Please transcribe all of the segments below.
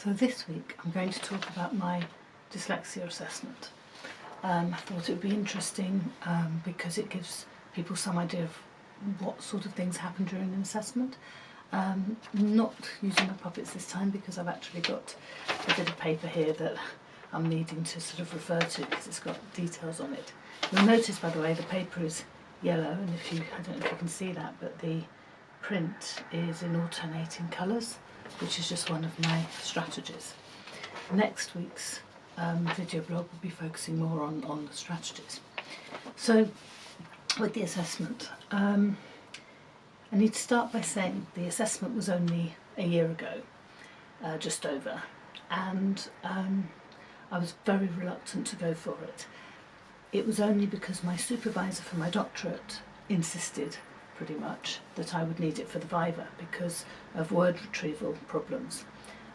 So this week I'm going to talk about my dyslexia assessment. I thought it would be interesting because it gives people some idea of what sort of things happen during an assessment. Not using my puppets this time because I've actually got a bit of paper here that I'm needing to sort of refer to because it's got details on it. You'll notice, by the way, the paper is yellow, and I don't know if you can see that, but the print is in alternating colours, which is just one of my strategies. Next week's video blog will be focusing more on the strategies. So with the assessment, I need to start by saying the assessment was only a year ago, just over, and I was very reluctant to go for it. It was only because my supervisor for my doctorate insisted pretty much that I would need it for the Viva because of word retrieval problems.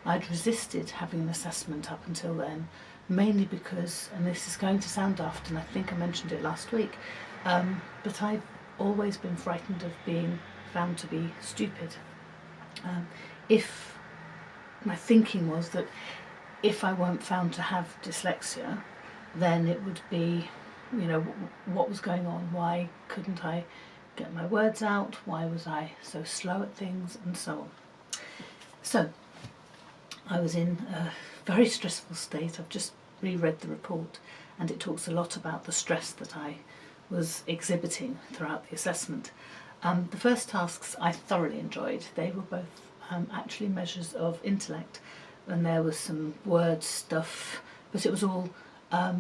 I'd resisted having an assessment up until then, mainly because, and this is going to sound daft and I think I mentioned it last week, but I've always been frightened of being found to be stupid. If my thinking was that if I weren't found to have dyslexia, then it would be, you know, what was going on? Why couldn't I get my words out? Why was I so slow at things? And so on. So I was in a very stressful state. I've just reread the report and it talks a lot about the stress that I was exhibiting throughout the assessment. The first tasks I thoroughly enjoyed. They were both actually measures of intellect, and there was some word stuff, but it was all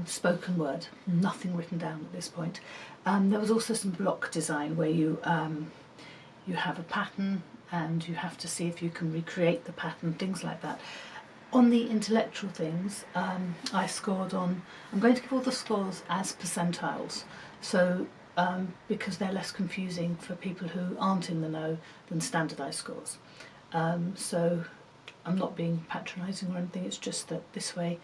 spoken word, nothing written down at this point. There was also some block design where you have a pattern and you have to see if you can recreate the pattern, things like that. On the intellectual things, I scored on, I'm going to give all the scores as percentiles, so because they're less confusing for people who aren't in the know than standardised scores. So I'm not being patronising or anything, it's just that this way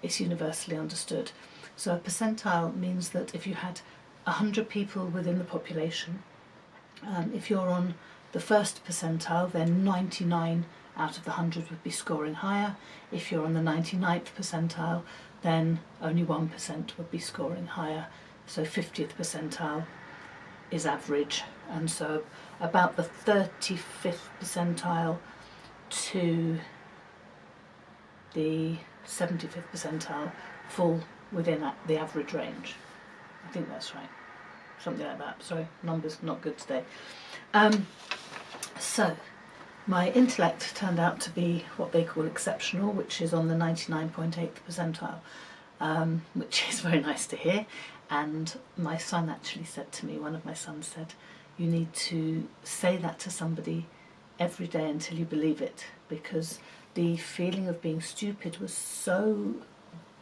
it's universally understood. So a percentile means that if you had 100 people within the population, if you're on the first percentile, then 99 out of the 100 would be scoring higher. If you're on the 99th percentile, then only 1% would be scoring higher. So 50th percentile is average, and so about the 35th percentile to the 75th percentile fall within the average range. I think that's right, something like that. Sorry, numbers not good today. So my intellect turned out to be what they call exceptional, which is on the 99.8th percentile, which is very nice to hear. And my son actually said to me, one of my sons said, you need to say that to somebody every day until you believe it, because the feeling of being stupid was so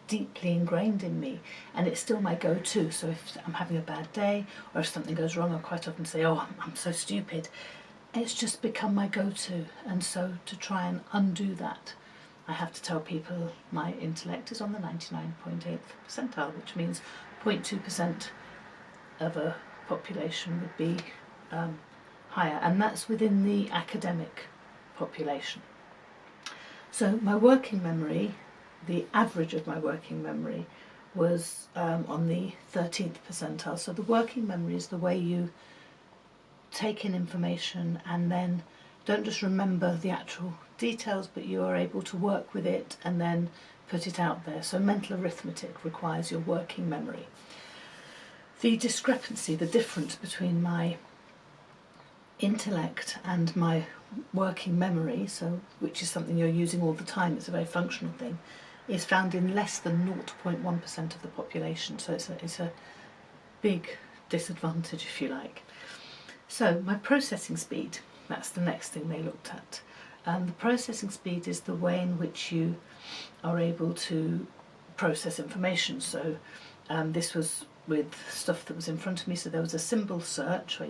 deeply ingrained in me, and it's still my go-to. So if I'm having a bad day or if something goes wrong, I quite often say, oh, I'm so stupid. It's just become my go-to, and so to try and undo that, I have to tell people my intellect is on the 99.8th percentile, which means 0.2% of a population would be higher, and that's within the academic population. So my working memory, the average of my working memory was on the 13th percentile. So the working memory is the way you take in information and then don't just remember the actual details, but you are able to work with it and then put it out there. So mental arithmetic requires your working memory. The discrepancy, the difference between my intellect and my working memory, so which is something you're using all the time, it's a very functional thing, is found in less than 0.1% of the population. So it's a big disadvantage, if you like. So my processing speed, that's the next thing they looked at. The processing speed is the way in which you are able to process information. So this was with stuff that was in front of me. So there was a symbol search where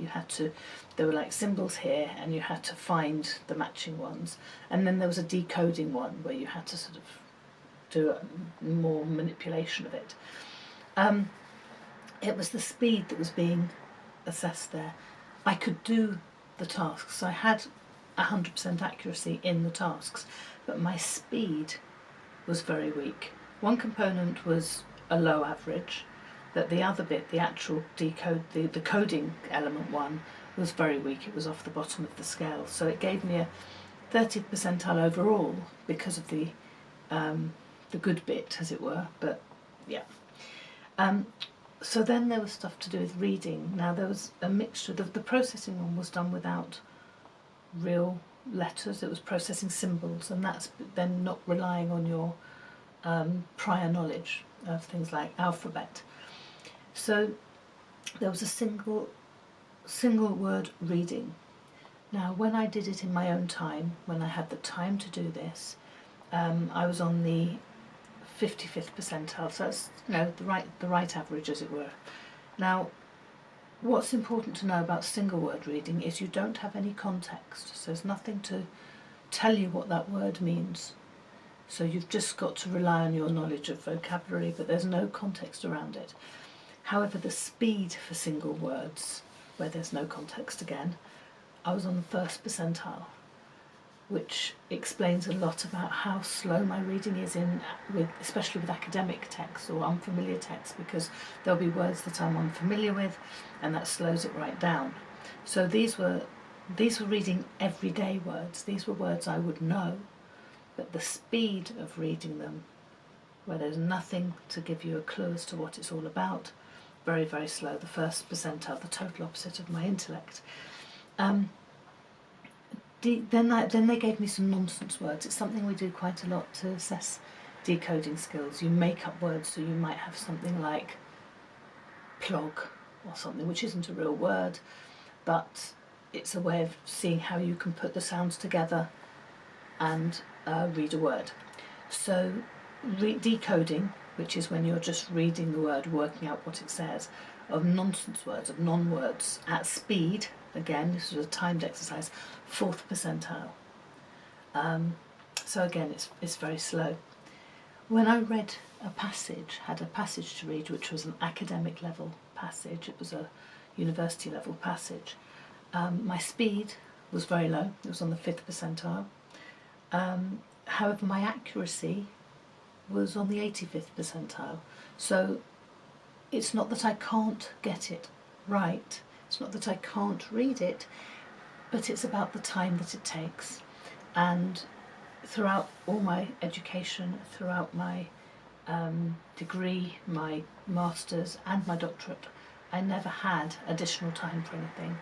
there were like symbols here and you had to find the matching ones. And then there was a decoding one where you had to sort of do more manipulation of it. It was the speed that was being assessed there. I could do the tasks. I had 100% accuracy in the tasks, but my speed was very weak. One component was a low average, but the other bit, the actual the coding element one, was very weak. It was off the bottom of the scale, so it gave me a 30th percentile overall because of the good bit, as it were. But yeah. So then there was stuff to do with reading. Now there was a mixture. The processing one was done without real letters. It was processing symbols, and that's then not relying on your prior knowledge of things like alphabet. So there was a single word reading. Now when I did it in my own time, when I had the time to do this, I was on the 55th percentile, so that's the right average, as it were. Now what's important to know about single word reading is you don't have any context, so there's nothing to tell you what that word means. So you've just got to rely on your knowledge of vocabulary, but there's no context around it. However, the speed for single words, where there's no context again, I was on the 1st percentile, which explains a lot about how slow my reading is especially with academic texts or unfamiliar texts, because there'll be words that I'm unfamiliar with, and that slows it right down. So these were reading everyday words. These were words I would know, but the speed of reading them, where there's nothing to give you a clue as to what it's all about, very, very slow. The 1st percentile, the total opposite of my intellect. Then they gave me some nonsense words. It's something we do quite a lot to assess decoding skills. You make up words, so you might have something like plog or something, which isn't a real word, but it's a way of seeing how you can put the sounds together and read a word. So decoding, which is when you're just reading the word, working out what it says, of nonsense words, of non-words, at speed, again, this was a timed exercise, 4th percentile. So again, it's very slow. When I read a passage, had a passage to read, which was an academic level passage, it was a university level passage, my speed was very low. It was on the 5th percentile. However, my accuracy was on the 85th percentile. So it's not that I can't get it right, it's not that I can't read it, but it's about the time that it takes. And throughout all my education, throughout my degree, my master's and my doctorate, I never had additional time for anything.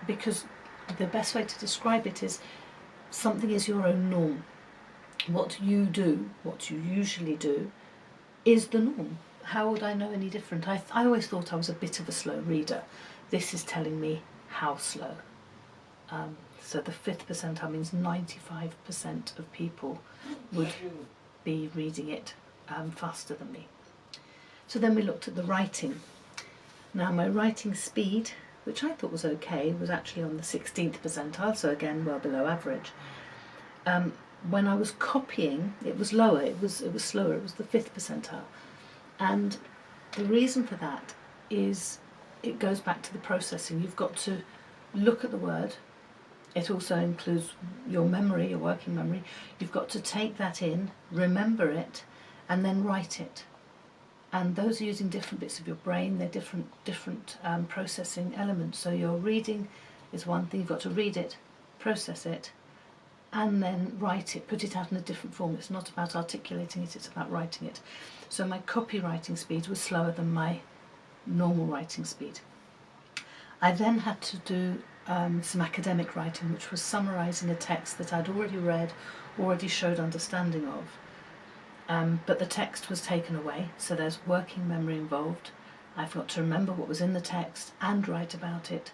Because the best way to describe it is something is your own norm. What you do, what you usually do, is the norm. How would I know any different? I always thought I was a bit of a slow reader. This is telling me how slow. So the 5th percentile means 95% of people would be reading it faster than me. So then we looked at the writing. Now my writing speed, which I thought was okay, was actually on the 16th percentile, so again well below average. When I was copying, it was lower, it was slower, it was the 5th percentile. And the reason for that is it goes back to the processing. You've got to look at the word. It also includes your memory, your working memory. You've got to take that in, remember it, and then write it. And those are using different bits of your brain. They're different processing elements. So your reading is one thing. You've got to read it, process it, and then write it, put it out in a different form. It's not about articulating it, it's about writing it. So my copywriting speed was slower than my normal writing speed. I then had to do some academic writing, which was summarising a text that I'd already read, already showed understanding of. But the text was taken away, so there's working memory involved. I've got to remember what was in the text and write about it.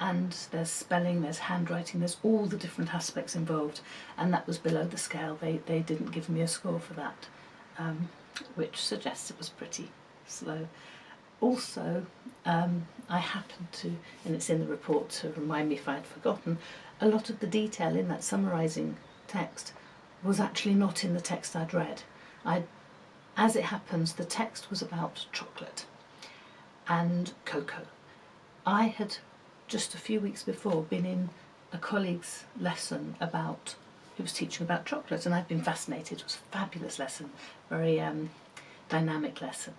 And there's spelling, there's handwriting, there's all the different aspects involved, and that was below the scale. They didn't give me a score for that, which suggests it was pretty slow. Also, I happened to, and it's in the report to remind me if I'd forgotten, a lot of the detail in that summarising text was actually not in the text I'd read. As it happens, the text was about chocolate and cocoa. I had just a few weeks before been in a colleague's lesson about he was teaching about chocolate, and I'd been fascinated. It was a fabulous lesson, very dynamic lesson.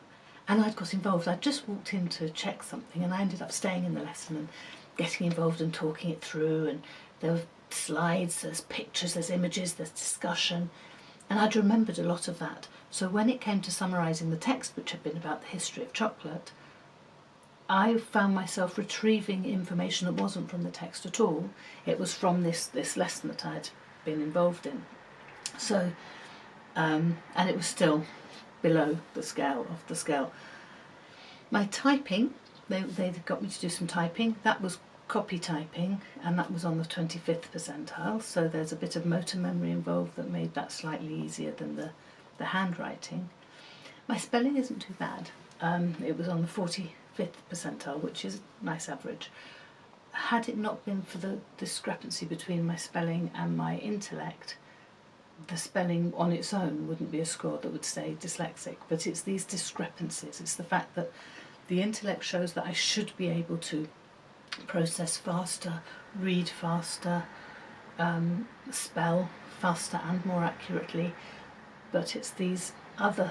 And I'd got involved. I'd just walked in to check something, and I ended up staying in the lesson and getting involved and talking it through. And there were slides, there's pictures, there's images, there's discussion. And I'd remembered a lot of that. So when it came to summarising the text, which had been about the history of chocolate, I found myself retrieving information that wasn't from the text at all. It was from this lesson that I'd been involved in. So, and it was still below the scale of the scale. My typing, they got me to do some typing. That was copy typing, and that was on the 25th percentile. So there's a bit of motor memory involved that made that slightly easier than the handwriting. My spelling isn't too bad. It was on the 45th percentile, which is a nice average. Had it not been for the discrepancy between my spelling and my intellect, the spelling on its own wouldn't be a score that would say dyslexic, but it's these discrepancies. It's the fact that the intellect shows that I should be able to process faster, read faster, spell faster and more accurately, but it's these other...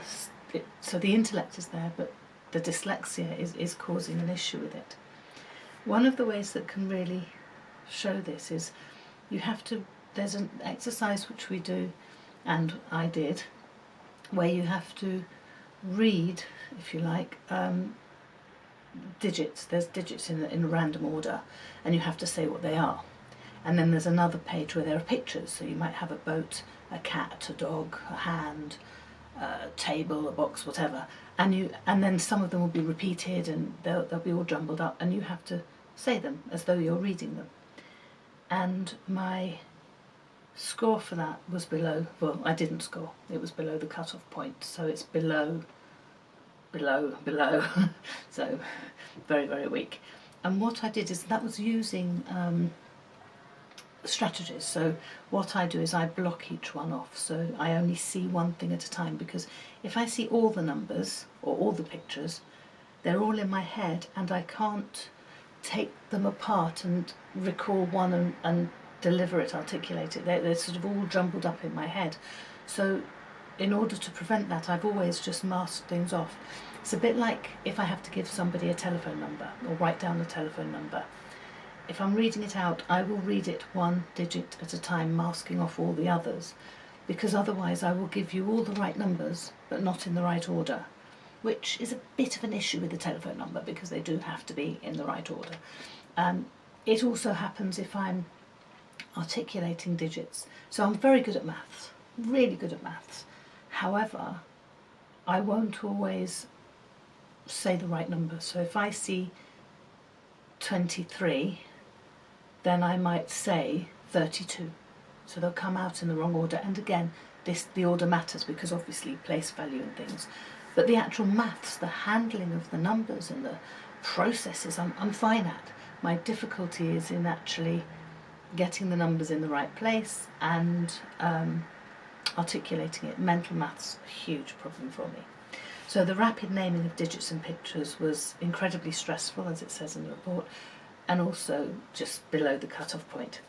so the intellect is there, but the dyslexia is causing an issue with it. One of the ways that can really show this is you have to... there's an exercise which we do, and I did, where you have to read, if you like, digits. There's digits in a random order, and you have to say what they are. And then there's another page where there are pictures, so you might have a boat, a cat, a dog, a hand, a table, a box, whatever, and then some of them will be repeated, and they'll be all jumbled up, and you have to say them as though you're reading them. And my score for that was below, well, I didn't score, it was below the cut-off point, so it's below, so very, very weak. And what I did is, that was using strategies. So what I do is I block each one off, so I only see one thing at a time, because if I see all the numbers or all the pictures, they're all in my head, and I can't take them apart and recall one and deliver it, articulate it. They're sort of all jumbled up in my head. So in order to prevent that, I've always just masked things off. It's a bit like if I have to give somebody a telephone number or write down a telephone number. If I'm reading it out, I will read it one digit at a time, masking off all the others, because otherwise I will give you all the right numbers but not in the right order, which is a bit of an issue with the telephone number, because they do have to be in the right order. It also happens if I'm articulating digits. So I'm very good at maths, really good at maths. However, I won't always say the right number. So if I see 23, then I might say 32. So they'll come out in the wrong order. And again, the order matters, because obviously place value and things. But the actual maths, the handling of the numbers and the processes, I'm fine at. My difficulty is in actually getting the numbers in the right place and articulating it. Mental maths, a huge problem for me. So the rapid naming of digits and pictures was incredibly stressful, as it says in the report, and also just below the cut-off point.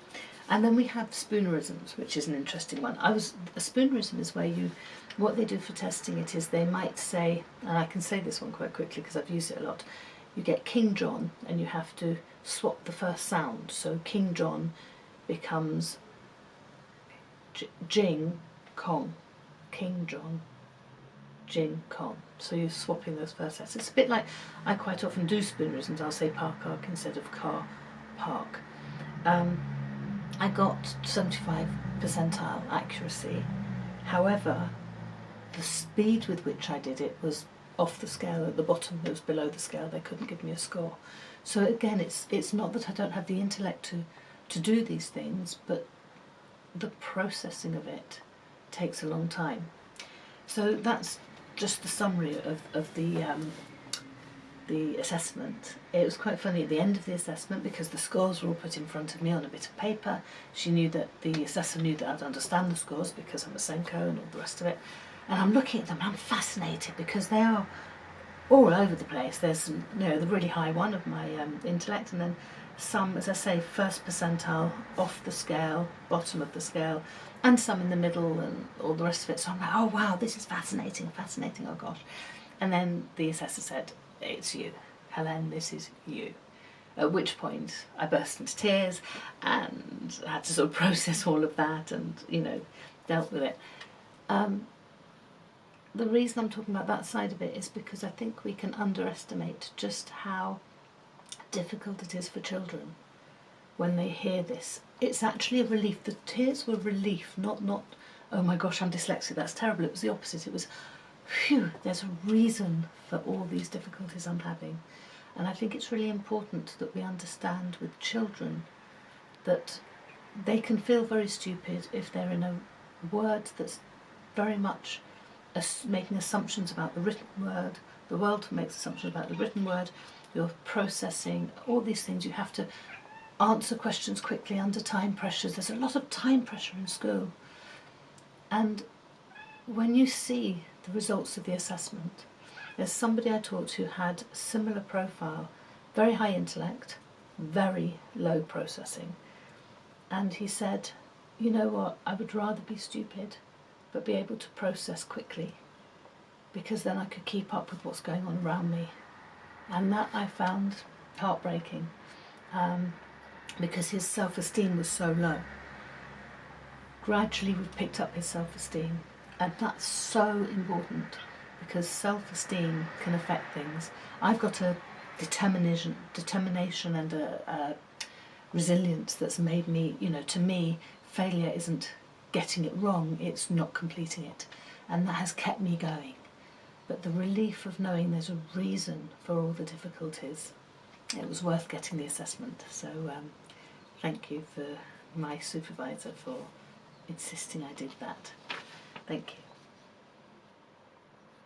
And then we have spoonerisms, which is an interesting one. A spoonerism is where what they do for testing it is they might say, and I can say this one quite quickly because I've used it a lot, you get King John and you have to swap the first sound. So King John becomes Jing Kong. King John, Jing Kong. So you're swapping those first sets. It's a bit like, I quite often do spoonerisms. I'll say park arc instead of car park. I got 75 percentile accuracy. However, the speed with which I did it was off the scale. At the bottom, it was below the scale. They couldn't give me a score. So again, it's not that I don't have the intellect to do these things, but the processing of it takes a long time. So that's just the summary of the assessment. It was quite funny at the end of the assessment, because the scores were all put in front of me on a bit of paper. She knew that the assessor knew that I'd understand the scores because I'm a Senko and all the rest of it. And I'm looking at them and I'm fascinated because they are all over the place. There's some, the really high one of my intellect, and then some, as I say, first percentile, off the scale, bottom of the scale, and some in the middle and all the rest of it. So I'm like, oh wow, this is fascinating, oh gosh. And then the assessor said, it's you, Helen, this is you. At which point I burst into tears and had to sort of process all of that and, you know, dealt with it. The reason I'm talking about that side of it is because I think we can underestimate just how difficult it is for children when they hear this. It's actually a relief. The tears were relief, not oh my gosh, I'm dyslexic, that's terrible. It was the opposite. It was, phew, there's a reason for all these difficulties I'm having. And I think it's really important that we understand with children that they can feel very stupid if they're in a word that's very much making assumptions about the written word. The world makes assumptions about the written word. You're processing all these things. You have to answer questions quickly under time pressures. There's a lot of time pressure in school. And when you see the results of the assessment, there's somebody I taught who had a similar profile, very high intellect, very low processing. And he said, you know what, I would rather be stupid but be able to process quickly, because then I could keep up with what's going on around me. And that I found heartbreaking, because his self-esteem was so low. Gradually we've picked up his self-esteem, and that's so important, because self-esteem can affect things. I've got a determination and a resilience that's made me, you know, to me, failure isn't getting it wrong, it's not completing it. And that has kept me going. But the relief of knowing there's a reason for all the difficulties, it was worth getting the assessment. So thank you for my supervisor for insisting I did that. Thank you.